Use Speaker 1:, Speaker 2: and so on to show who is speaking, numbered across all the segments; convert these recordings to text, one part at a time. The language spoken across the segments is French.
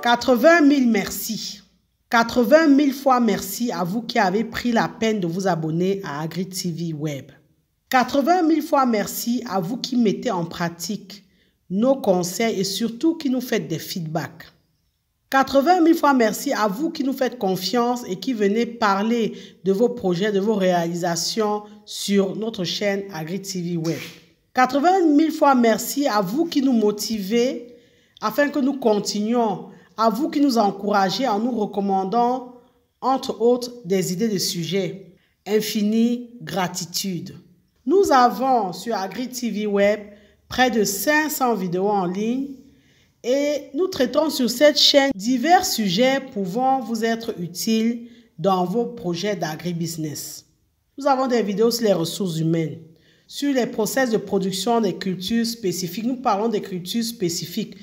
Speaker 1: 80 000 merci. 80 000 fois merci à vous qui avez pris la peine de vous abonner à Agri TV Web. 80 000 fois merci à vous qui mettez en pratique nos conseils et surtout qui nous faites des feedbacks. 80 000 fois merci à vous qui nous faites confiance et qui venez parler de vos projets, de vos réalisations sur notre chaîne Agri TV Web. 80 000 fois merci à vous qui nous motivez afin que nous continuions, à vous qui nous encouragez en nous recommandant, entre autres, des idées de sujets. Infinie gratitude. Nous avons sur Agri TV Web près de 500 vidéos en ligne et nous traitons sur cette chaîne divers sujets pouvant vous être utiles dans vos projets d'agribusiness. Nous avons des vidéos sur les ressources humaines, sur les process de production des cultures spécifiques. Nous parlons des cultures spécifiques.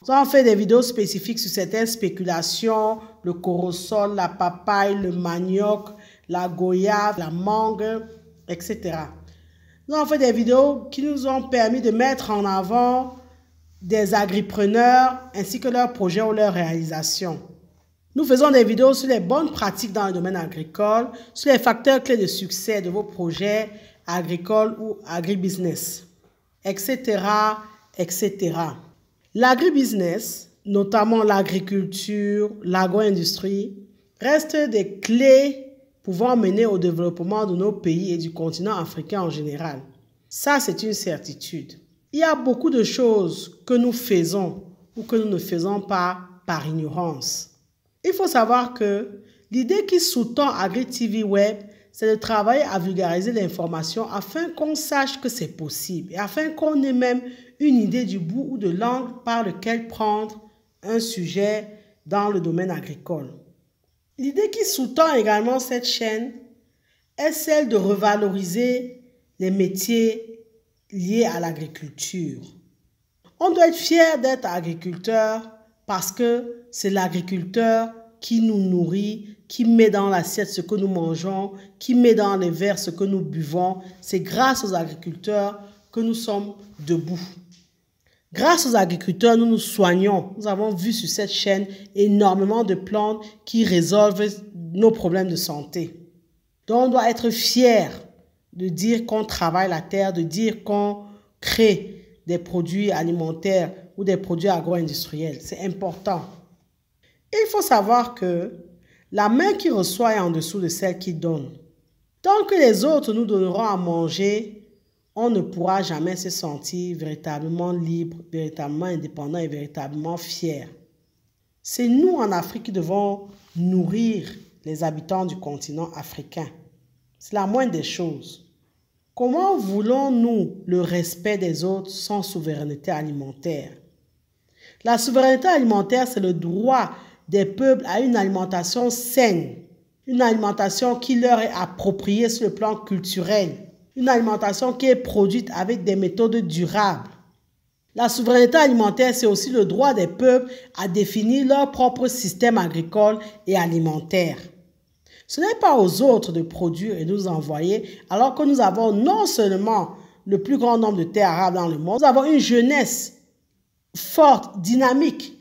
Speaker 1: Nous avons fait des vidéos spécifiques sur certaines spéculations, le corosol, la papaye, le manioc, la goyave, la mangue, etc. Nous avons fait des vidéos qui nous ont permis de mettre en avant des agripreneurs ainsi que leurs projets ou leurs réalisations. Nous faisons des vidéos sur les bonnes pratiques dans le domaine agricole, sur les facteurs clés de succès de vos projets agricoles ou agribusiness, etc., etc. L'agribusiness, notamment l'agriculture, l'agro-industrie, restent des clés pouvant mener au développement de nos pays et du continent africain en général. Ça, c'est une certitude. Il y a beaucoup de choses que nous faisons ou que nous ne faisons pas par ignorance. Il faut savoir que l'idée qui sous-tend Agri TV Web, c'est de travailler à vulgariser l'information afin qu'on sache que c'est possible et afin qu'on ait même une idée du bout ou de l'angle par lequel prendre un sujet dans le domaine agricole. L'idée qui sous-tend également cette chaîne est celle de revaloriser les métiers liés à l'agriculture. On doit être fier d'être agriculteur parce que c'est l'agriculteur qui nous nourrit, qui met dans l'assiette ce que nous mangeons, qui met dans les verres ce que nous buvons. C'est grâce aux agriculteurs que nous sommes debout. Grâce aux agriculteurs, nous nous soignons. Nous avons vu sur cette chaîne énormément de plantes qui résolvent nos problèmes de santé. Donc, on doit être fier de dire qu'on travaille la terre, de dire qu'on crée des produits alimentaires ou des produits agro-industriels. C'est important. Et il faut savoir que la main qui reçoit est en dessous de celle qui donne. Tant que les autres nous donneront à manger, on ne pourra jamais se sentir véritablement libre, véritablement indépendant et véritablement fier. C'est nous en Afrique qui devons nourrir les habitants du continent africain. C'est la moindre des choses. Comment voulons-nous le respect des autres sans souveraineté alimentaire? La souveraineté alimentaire, c'est le droit des peuples à une alimentation saine, une alimentation qui leur est appropriée sur le plan culturel, une alimentation qui est produite avec des méthodes durables. La souveraineté alimentaire, c'est aussi le droit des peuples à définir leur propre système agricole et alimentaire. Ce n'est pas aux autres de produire et de nous envoyer, alors que nous avons non seulement le plus grand nombre de terres arables dans le monde, nous avons une jeunesse forte, dynamique,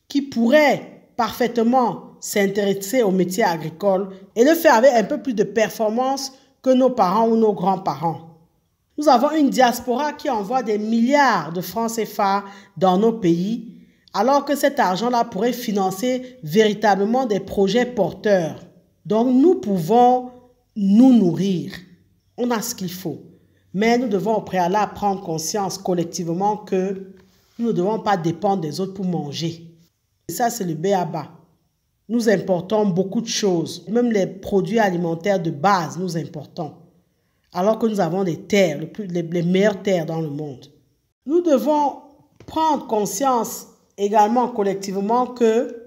Speaker 1: qui pourrait parfaitement s'intéresser au métier agricole et le faire avec un peu plus de performance que nos parents ou nos grands-parents. Nous avons une diaspora qui envoie des milliards de francs CFA dans nos pays, alors que cet argent-là pourrait financer véritablement des projets porteurs. Donc, nous pouvons nous nourrir. On a ce qu'il faut. Mais nous devons au préalable prendre conscience collectivement que nous ne devons pas dépendre des autres pour manger. Et ça, c'est le b.a.-ba. Nous importons beaucoup de choses. Même les produits alimentaires de base, nous importons. Alors que nous avons des terres, les meilleures terres dans le monde. Nous devons prendre conscience également collectivement que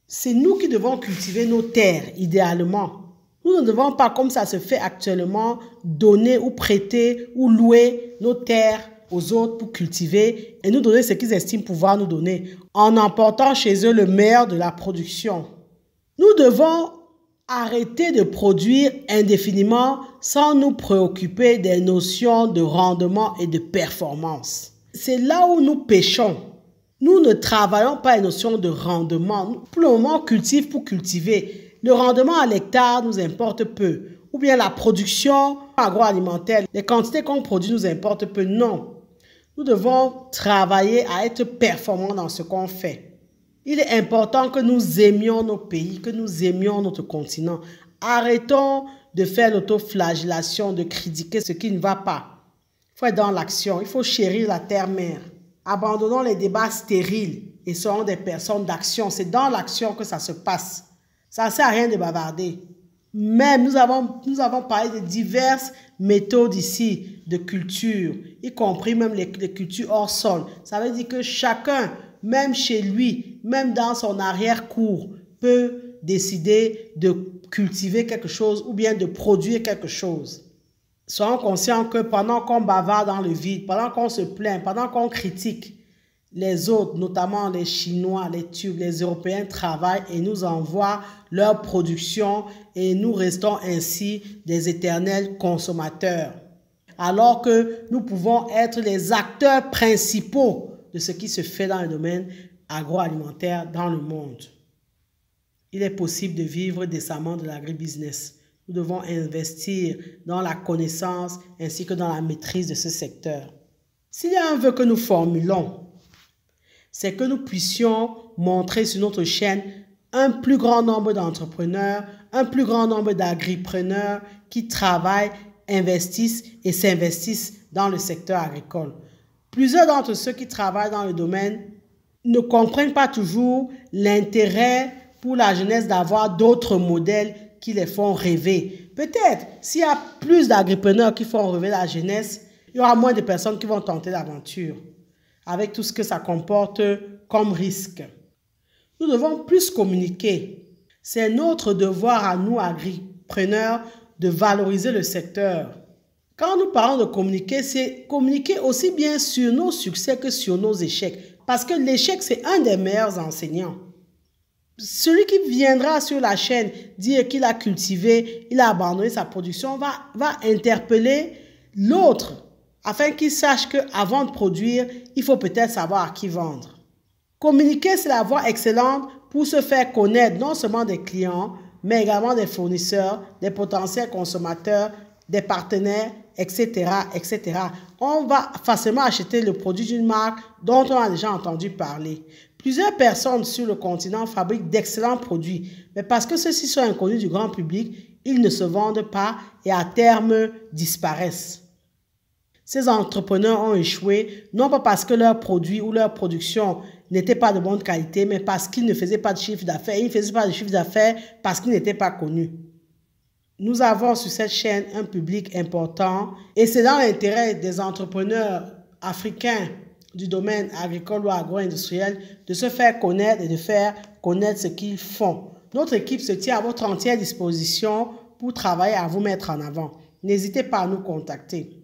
Speaker 1: c'est nous qui devons cultiver nos terres, idéalement. Nous ne devons pas, comme ça se fait actuellement, donner ou prêter ou louer nos terres aux autres pour cultiver et nous donner ce qu'ils estiment pouvoir nous donner, en emportant chez eux le meilleur de la production. Nous devons arrêter de produire indéfiniment sans nous préoccuper des notions de rendement et de performance. C'est là où nous péchons. Nous ne travaillons pas à une notion de rendement. Pour le moment, on cultive pour cultiver. Le rendement à l'hectare nous importe peu. Ou bien la production agroalimentaire, les quantités qu'on produit nous importent peu. Non. Nous devons travailler à être performants dans ce qu'on fait. Il est important que nous aimions nos pays, que nous aimions notre continent. Arrêtons de faire l'autoflagellation, de critiquer ce qui ne va pas. Il faut être dans l'action, il faut chérir la terre-mère. Abandonnons les débats stériles et soyons des personnes d'action. C'est dans l'action que ça se passe. Ça ne sert à rien de bavarder. Même nous avons parlé de diverses méthodes ici de culture, y compris même les cultures hors sol. Ça veut dire que chacun, même chez lui, même dans son arrière-cour, peut décider de cultiver quelque chose ou bien de produire quelque chose. Soyons conscients que pendant qu'on bavarde dans le vide, pendant qu'on se plaint, pendant qu'on critique, les autres, notamment les Chinois, les Turcs, les Européens travaillent et nous envoient leur production et nous restons ainsi des éternels consommateurs. Alors que nous pouvons être les acteurs principaux de ce qui se fait dans le domaine agroalimentaire dans le monde. Il est possible de vivre décemment de l'agribusiness. Nous devons investir dans la connaissance ainsi que dans la maîtrise de ce secteur. S'il y a un vœu que nous formulons, c'est que nous puissions montrer sur notre chaîne un plus grand nombre d'entrepreneurs, un plus grand nombre d'agripreneurs qui travaillent, investissent et s'investissent dans le secteur agricole. Plusieurs d'entre ceux qui travaillent dans le domaine ne comprennent pas toujours l'intérêt pour la jeunesse d'avoir d'autres modèles qui les font rêver. Peut-être, s'il y a plus d'agripreneurs qui font rêver la jeunesse, il y aura moins de personnes qui vont tenter l'aventure, avec tout ce que ça comporte comme risque. Nous devons plus communiquer. C'est notre devoir à nous, agripreneurs, de valoriser le secteur. Quand nous parlons de communiquer, c'est communiquer aussi bien sur nos succès que sur nos échecs. Parce que l'échec, c'est un des meilleurs enseignants. Celui qui viendra sur la chaîne dire qu'il a cultivé, il a abandonné sa production, va interpeller l'autre afin qu'il sache qu'avant de produire, il faut peut-être savoir à qui vendre. Communiquer, c'est la voie excellente pour se faire connaître non seulement des clients, mais également des fournisseurs, des potentiels consommateurs, des partenaires, etc., etc. On va facilement acheter le produit d'une marque dont on a déjà entendu parler. Plusieurs personnes sur le continent fabriquent d'excellents produits, mais parce que ceux-ci sont inconnus du grand public, ils ne se vendent pas et à terme disparaissent. Ces entrepreneurs ont échoué, non pas parce que leurs produits ou leur production n'étaient pas de bonne qualité, mais parce qu'ils ne faisaient pas de chiffre d'affaires. Ils ne faisaient pas de chiffre d'affaires parce qu'ils n'étaient pas connus. Nous avons sur cette chaîne un public important et c'est dans l'intérêt des entrepreneurs africains du domaine agricole ou agro-industriel de se faire connaître et de faire connaître ce qu'ils font. Notre équipe se tient à votre entière disposition pour travailler à vous mettre en avant. N'hésitez pas à nous contacter.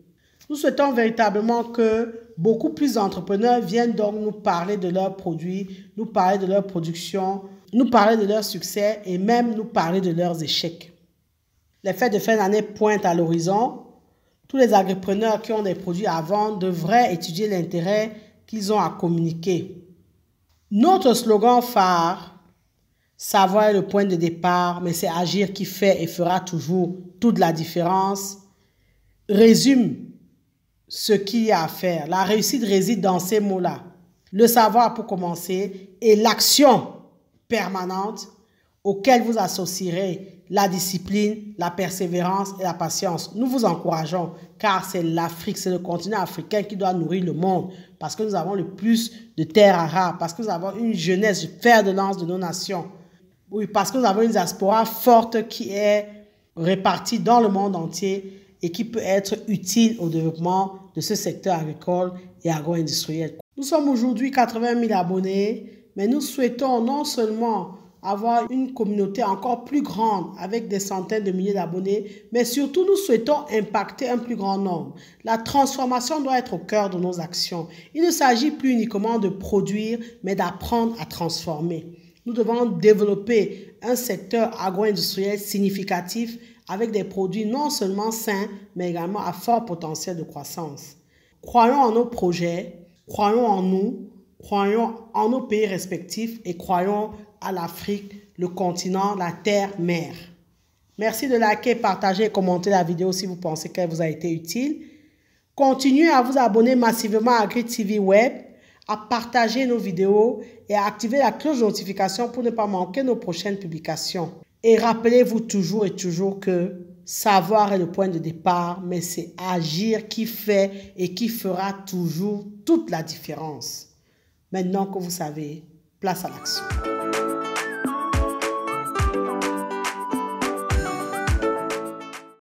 Speaker 1: Nous souhaitons véritablement que beaucoup plus d'entrepreneurs viennent donc nous parler de leurs produits, nous parler de leur production, nous parler de leurs succès et même nous parler de leurs échecs. Les fêtes de fin d'année pointent à l'horizon. Tous les agripreneurs qui ont des produits à vendre devraient étudier l'intérêt qu'ils ont à communiquer. Notre slogan phare, savoir est le point de départ, mais c'est agir qui fait et fera toujours toute la différence, résume ce qu'il y a à faire. La réussite réside dans ces mots-là. Le savoir pour commencer et l'action permanente auquel vous associerez la discipline, la persévérance et la patience. Nous vous encourageons car c'est l'Afrique, c'est le continent africain qui doit nourrir le monde parce que nous avons le plus de terres rares, parce que nous avons une jeunesse, fer de lance de nos nations. Oui, parce que nous avons une diaspora forte qui est répartie dans le monde entier et qui peut être utile au développement de ce secteur agricole et agro-industriel. Nous sommes aujourd'hui 80 000 abonnés, mais nous souhaitons non seulement avoir une communauté encore plus grande avec des centaines de milliers d'abonnés, mais surtout nous souhaitons impacter un plus grand nombre. La transformation doit être au cœur de nos actions. Il ne s'agit plus uniquement de produire, mais d'apprendre à transformer. Nous devons développer un secteur agro-industriel significatif avec des produits non seulement sains, mais également à fort potentiel de croissance. Croyons en nos projets, croyons en nous, Croyons en nos pays respectifs et croyons à l'Afrique, le continent, la terre-mère. Merci de liker, partager et commenter la vidéo si vous pensez qu'elle vous a été utile. Continuez à vous abonner massivement à AgriTV Web, à partager nos vidéos et à activer la cloche de notification pour ne pas manquer nos prochaines publications. Et rappelez-vous toujours et toujours que savoir est le point de départ, mais c'est agir qui fait et qui fera toujours toute la différence. Maintenant que vous savez, place à l'action.